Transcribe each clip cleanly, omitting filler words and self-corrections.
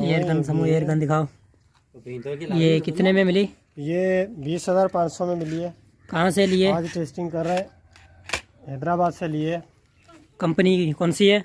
Airgun समूह airgun दिखाओ। ये कितने में मिली? ये 20,500 में मिली है। कहाँ से लिए? आज टेस्टिंग कर रहे हैं, हैदराबाद से लिए। कंपनी कौन सी है?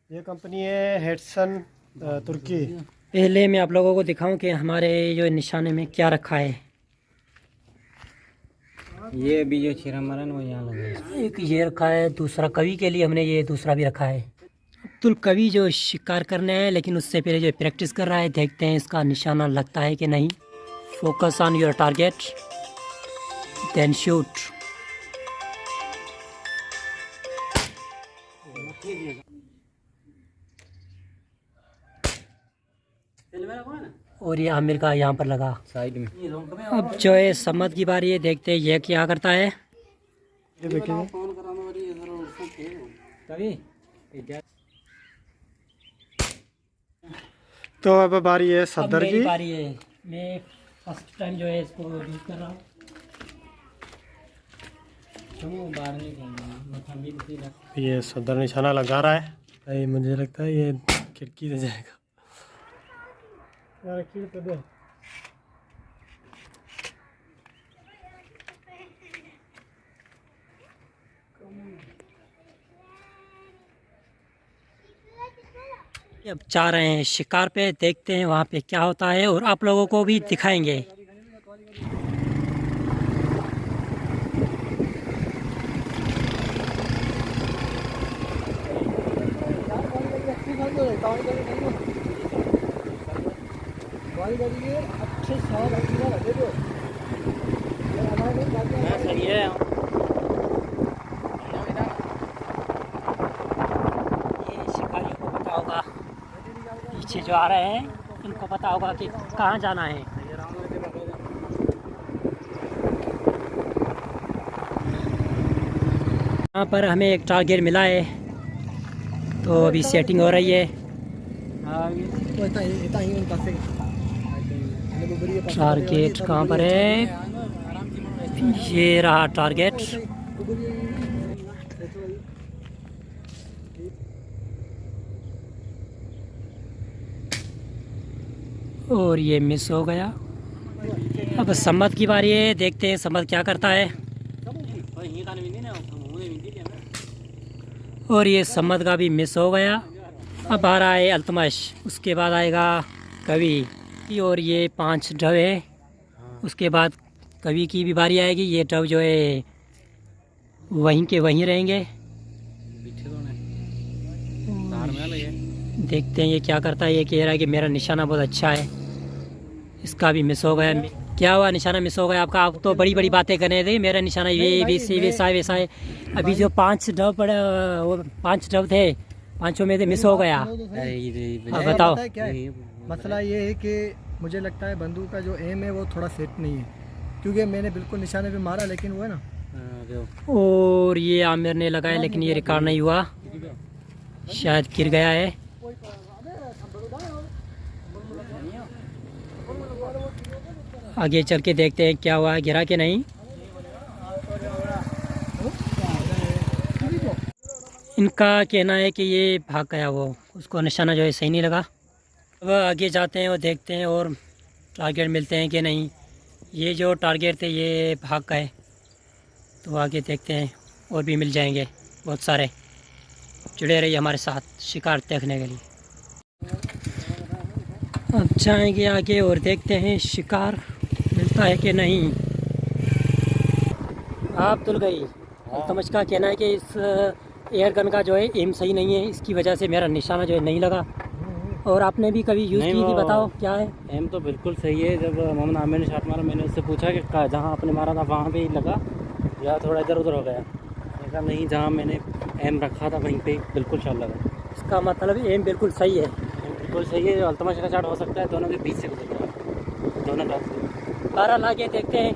ये कंपनी है हेडसन तुर्की। पहले मैं आप लोगों को दिखाऊं कि हमारे जो निशाने में क्या रखा है। ये अभी जो छिरा मारा ना वो यहाँ लगा है। एक ये रखा है, दूसरा कवि के लिए हमने ये दूसरा भी रखा है। अब्दुल कवि जो शिकार करने है, लेकिन उससे पहले जो प्रैक्टिस कर रहा है, देखते हैं इसका निशाना लगता है कि नहीं। Focus on your target then shoot. और ये आमिर का यहाँ पर लगा साइड में। अब जो है सम्मत की बारी है, देखते हैं ये क्या करता है। ये देखिए, तो अब बारी है अब सदर मेरी की। बारी है। मैं फर्स्ट टाइम जो है इसको यूज कर रहा हूँ। ये सदर निशाना लगा रहा है। भाई मुझे लगता है ये खिड़की से जाएगा। यार खिड़की तो दे। अब जा रहे हैं शिकार पे, देखते हैं वहाँ पे क्या होता है और आप लोगों को भी दिखाएंगे। शिकारियों को पता होगा, पीछे जो आ रहे हैं इनको पता होगा कि कहाँ जाना है। यहाँ पर हमें एक टारगेट मिला है, तो अभी सेटिंग हो रही है। टारगेट कहाँ पर है? ये रहा टारगेट। और ये मिस हो गया। अब सम्मत की बारी है, देखते हैं सम्मत क्या करता है। और ये सम्मत का भी मिस हो गया। अब आ रहा है अल्तमश, उसके बाद आएगा कवि और ये 5 डव है। उसके बाद कवि की भी बारी आएगी। ये डव जो है वहीं के वहीं रहेंगे। देखते हैं ये क्या करता है। ये कह रहा है कि मेरा निशाना बहुत अच्छा है। इसका भी मिस हो गया। क्या हुआ? निशाना मिस हो गया आपका? आप तो बड़ी बड़ी बातें करने थे, मेरा निशाना ये वैसा है। अभी जो 5 डव पड़े, वो 5 डव थे, 5 में से मिस हो गया। अब बताओ क्या है? मसला ये है कि मुझे लगता है बंदूक का जो एम है वो थोड़ा सेट नहीं है, क्योंकि मैंने बिल्कुल निशाने पे मारा, लेकिन वो है ना। और ये आमिर ने लगाया, लेकिन ये रिकॉर्ड नहीं हुआ, शायद गिर गया है। आगे चल के देखते हैं क्या हुआ, गिरा कि नहीं। इनका कहना है कि ये भाग गया, वो उसको निशाना जो है सही नहीं लगा। अब आगे जाते हैं और देखते हैं और टारगेट मिलते हैं कि नहीं। ये जो टारगेट थे ये भाग गए, तो आगे देखते हैं और भी मिल जाएंगे बहुत सारे। जुड़े रहिए हमारे साथ शिकार देखने के लिए। अब जाएंगे आगे और देखते हैं शिकार मिलता है कि नहीं। आप तुल गई। तमच का कहना है कि इस एयर गन का जो है एम सही नहीं है, इसकी वजह से मेरा निशाना जो है नहीं लगा। और आपने भी कभी यूज़ की थी, बताओ क्या है? एम तो बिल्कुल सही है। जब मोहम्मद आमिर ने शॉट मारा, मैंने उससे पूछा कि जहाँ आपने मारा था वहाँ पे ही लगा या थोड़ा इधर उधर हो गया? ऐसा नहीं, जहाँ मैंने एम रखा था वहीं पे बिल्कुल शॉट लगा। इसका मतलब एम बिल्कुल सही है। एम बिल्कुल सही है। अल्तमश का शॉट हो सकता है दोनों के बीच से गुजर गया, दोनों टॉप से। 12 लागे, देखते हैं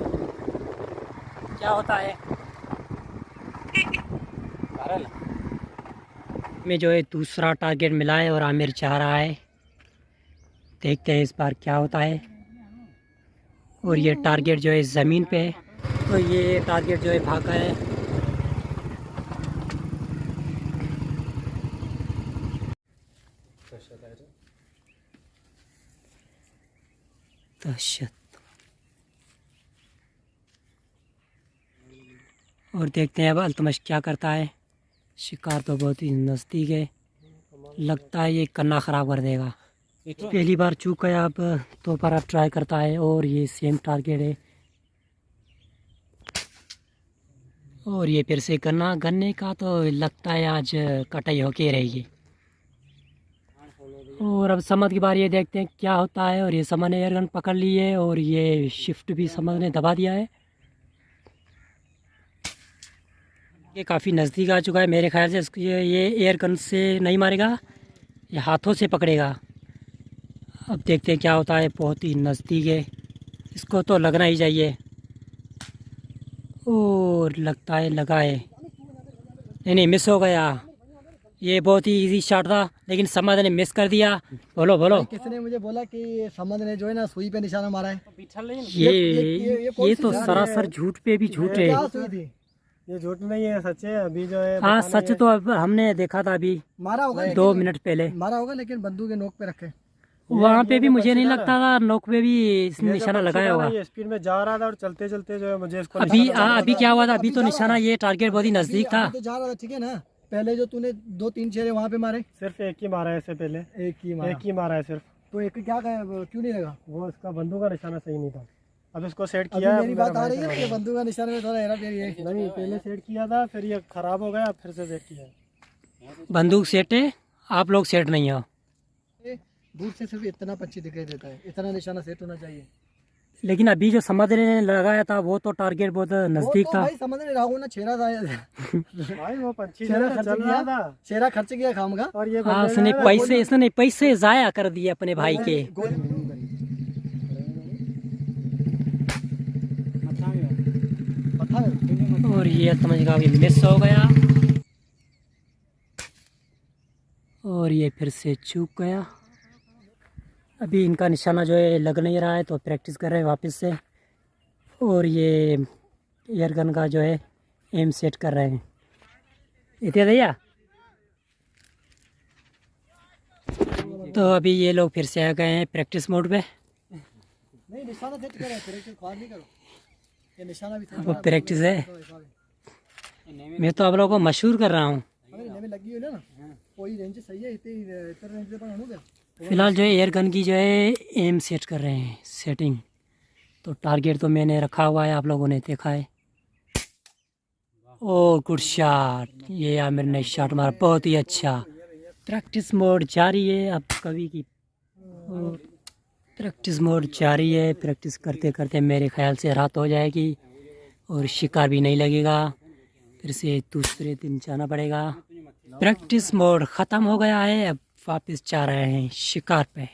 क्या होता है। में जो है दूसरा टारगेट मिला है और आमिर चाह रहा है, देखते हैं इस बार क्या होता है। और ये टारगेट जो है ज़मीन पे है, तो ये टारगेट जो है भागा है। दहशत। और देखते हैं अब अल्तमश क्या करता है। शिकार तो बहुत ही नज़दीक है, लगता है ये कन्ना ख़राब कर देगा। पहली बार चूक गया, अब दोबारा ट्राई करता है और ये सेम टारगेट है। और ये फिर से गन्ने का तो लगता है आज कटाई होके रहेगी। और अब समद की बारी है, देखते हैं क्या होता है। और ये समद ने एयरगन पकड़ ली है और ये शिफ्ट भी समद ने दबा दिया है। ये काफ़ी नज़दीक आ चुका है मेरे ख्याल से। इसको ये एयरगन से नहीं मारेगा, ये हाथों से पकड़ेगा। अब देखते हैं क्या होता है, बहुत ही नज़दीक है, इसको तो लगना ही चाहिए। और लगता है लगा है, नहीं मिस हो गया। ये बहुत ही इजी शॉट था लेकिन समद ने मिस कर दिया। बोलो बोलो। किसने मुझे बोला कि समद ने जो है ना सुई पे निशाना मारा है। ये तो सरासर झूठ पे भी झूठ है। क्या सुई थी? ये झूठ नहीं है, सच है। अभी जो है हाँ सच तो अब हमने देखा था अभी मारा होगा, 2 मिनट पहले मारा होगा, लेकिन बंदूक के नोक पे रखे। वहाँ पे भी मुझे नहीं लगता था नोक पे भी इसने निशाना लगाया होगा। ये स्पीड में जा रहा था और चलते चलते जो है मुझे इसको अभी क्या हुआ था, अभी तो निशाना ये टारगेट बहुत ही नज़दीक था। तो जा रहा था, ठीक है ना। पहले जो तूने 2-3 चेहरे वहाँ पे मारे, सिर्फ एक ही मारा है इससे पहले, एक ही मारा है सिर्फ। तो एक क्या क्यों नहीं लगा? वो इसका बंदूक का निशाना सही नहीं था। अब इसको सेट अभी किया। मेरी बात आ रही है कि बंदूक का निशाना में थोड़ा हेरा फेरी है। नहीं, पहले सेट किया था, फिर ये खराब हो गया, फिर से सेट किया। बंदूक सेट है, आप लोग सेट नहीं हो। दूर से सिर्फ इतना पंछी दिखाई देता है, इतना निशाना सेट होना चाहिए। लेकिन अभी जो समझ ने लगाया था वो तो टारगेट बहुत नज़दीक था। भाई समझ नहीं रहा ना, छेरा था भाई वो पंछी छेरा चल खर्च रहा किया था। छेरा खर्च किया खाम का। और ये हाँ इसने पैसे ज़ाया कर दिए अपने भाई के। और ये समझ का भी मिस हो गया और ये फिर से चूक गया। अभी इनका निशाना जो है लग नहीं रहा है तो प्रैक्टिस कर रहे हैं वापस से। और ये एयरगन का जो है एम सेट कर रहे हैं। इतने भैया तो अभी ये लोग फिर से आ गए हैं प्रैक्टिस मोड पे। नहीं निशाना सेट करो, प्रैक्टिस ख्वार नहीं करो, ये निशाना भी वो प्रैक्टिस है। मैं तो आप लोगों को मशहूर कर रहा हूँ। लगी हुई ना, कोई रेंज सही है, इतने रेंज पे हो गया। फिलहाल जो है एयरगन की जो है एम सेट कर रहे हैं, सेटिंग। तो टारगेट तो मैंने रखा हुआ है, आप लोगों ने देखा है। ओ गुड शॉट, ये आमिर ने शॉट मारा, बहुत ही अच्छा। प्रैक्टिस मोड जारी है अब कभी की। प्रैक्टिस मोड जारी है, प्रैक्टिस करते करते मेरे ख्याल से रात हो जाएगी और शिकार भी नहीं लगेगा, फिर से दूसरे दिन जाना पड़ेगा। प्रैक्टिस मोड ख़त्म हो गया है, अब वापस जा रहे हैं शिकार पे।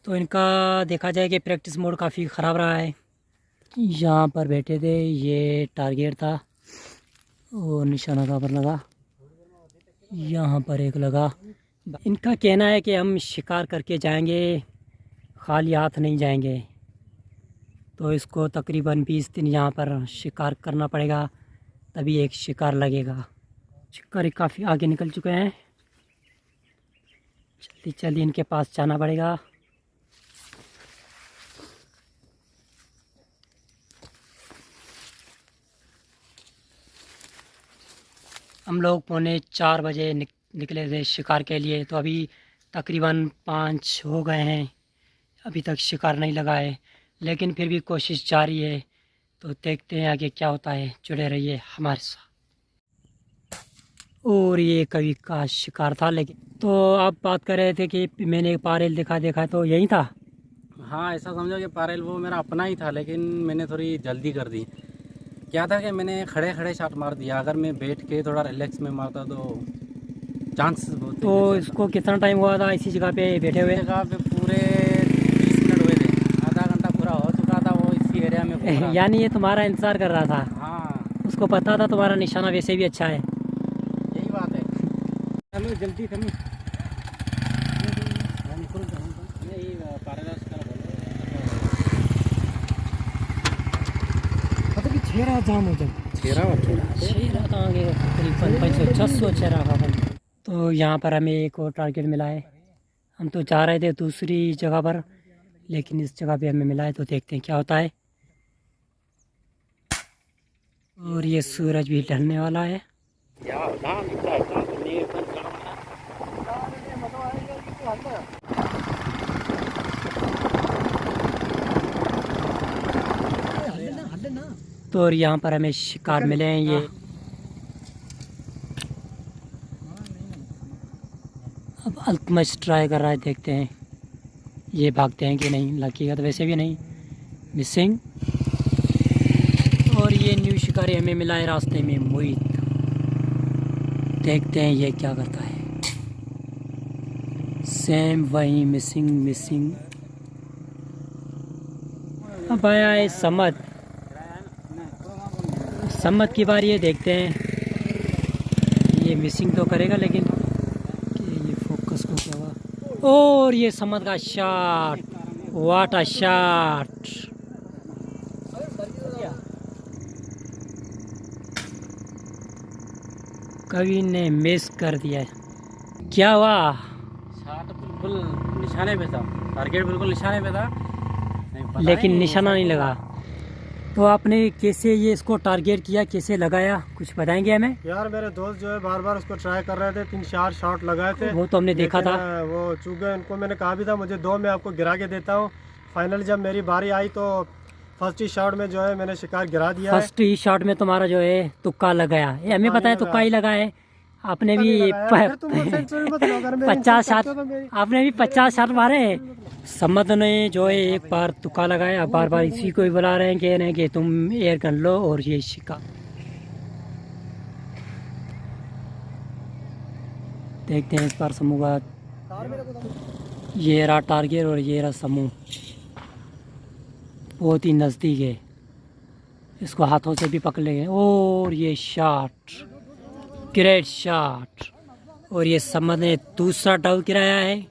तो इनका देखा जाए कि प्रैक्टिस मोड काफ़ी ख़राब रहा है। यहाँ पर बैठे थे, ये टारगेट था और निशाना कहाँ पर लगा, यहाँ पर एक लगा। इनका कहना है कि हम शिकार करके जाएंगे, खाली हाथ नहीं जाएंगे। तो इसको तकरीबन 20 दिन यहाँ पर शिकार करना पड़ेगा, तभी एक शिकार लगेगा। शिकारी काफ़ी आगे निकल चुके हैं, जल्दी जल्दी इनके पास जाना पड़ेगा। हम लोग 3:45 बजे निकले थे शिकार के लिए, तो अभी तकरीबन 5 हो गए हैं, अभी तक शिकार नहीं लगा है, लेकिन फिर भी कोशिश जारी है। तो देखते हैं आगे क्या होता है, जुड़े रहिए हमारे साथ। और ये कभी का शिकार था। लेकिन तो आप बात कर रहे थे कि मैंने पारेल देखा तो यही था। हाँ ऐसा समझो कि पारेल वो मेरा अपना ही था, लेकिन मैंने थोड़ी जल्दी कर दी। क्या था कि मैंने खड़े खड़े शॉट मार दिया, अगर मैं बैठ के थोड़ा रिलैक्स में मारता तो चांसेस बहुत। तो इसको कितना टाइम हुआ था इसी जगह पे बैठे हुए? जगह पे पूरे 30 मिनट हुए थे, आधा घंटा पूरा हो चुका था वो इसी एरिया में। यानी ये तुम्हारा इंतज़ार कर रहा था? हाँ, उसको पता था तुम्हारा निशाना वैसे भी अच्छा है। यही बात है। चलो जल्दी चलो। छेरा जाम हो जाए, छेरा तकरीबन 500-600 छेरा का। तो यहाँ पर हमें एक और टारगेट मिला है, हम तो जा रहे थे दूसरी जगह पर, लेकिन इस जगह पे हमें मिला है, तो देखते हैं क्या होता है। और ये सूरज भी ढलने वाला है। तो और यहाँ पर हमें शिकार मिले हैं। ये अब अल्तमश ट्राई कर रहा है, देखते हैं ये भागते हैं कि नहीं। लगेगा तो वैसे भी नहीं, मिसिंग। और ये न्यू शिकारी हमें मिला है रास्ते में, मोहित। देखते हैं ये क्या करता है। सेम वही मिसिंग। अब आया है सम्मत की बारी है, देखते हैं ये मिसिंग तो करेगा, लेकिन ये फोकस को क्या हुआ। और ये सम्मत का शॉट, व्हाट अ शॉट। कवि ने मिस कर दिया। क्या हुआ? शॉट बिल्कुल निशाने पे था, टारगेट बिल्कुल निशाने पे था, लेकिन निशाना नहीं लगा। तो आपने कैसे ये इसको टारगेट किया, कैसे लगाया, कुछ बताएंगे हमें? यार मेरे दोस्त जो है बार बार उसको ट्राई कर रहे थे, 3-4 शॉट लगाए थे। वो तो हमने देखा था, वो चूक गए। उनको मैंने कहा भी था मुझे 2 मैं आपको गिरा के देता हूँ। फाइनल जब मेरी बारी आई तो फर्स्ट ही शॉट में जो है मैंने शिकार गिरा दिया। फर्स्ट ही शॉट में तुम्हारा जो है तुक्का लगाया। ये हमें पता है तुक्का ही लगा है। आपने भी 50 शॉट, आपने भी 50 शॉट मारे। सम्मत ने जो है एक बार तुक्का लगाया, बार बार इसी को ही बुला रहे हैं, कह रहे हैं कि तुम एयर गन लो और ये शिकार। देखते हैं इस बार समूह का। ये रहा टारगेट और ये रहा समूह, बहुत ही नज़दीक है। इसको हाथों से भी पकड़ लेंगे। और ये शॉट, ग्रेट शॉट। और ये सम्मत ने दूसरा डाउन गिराया है।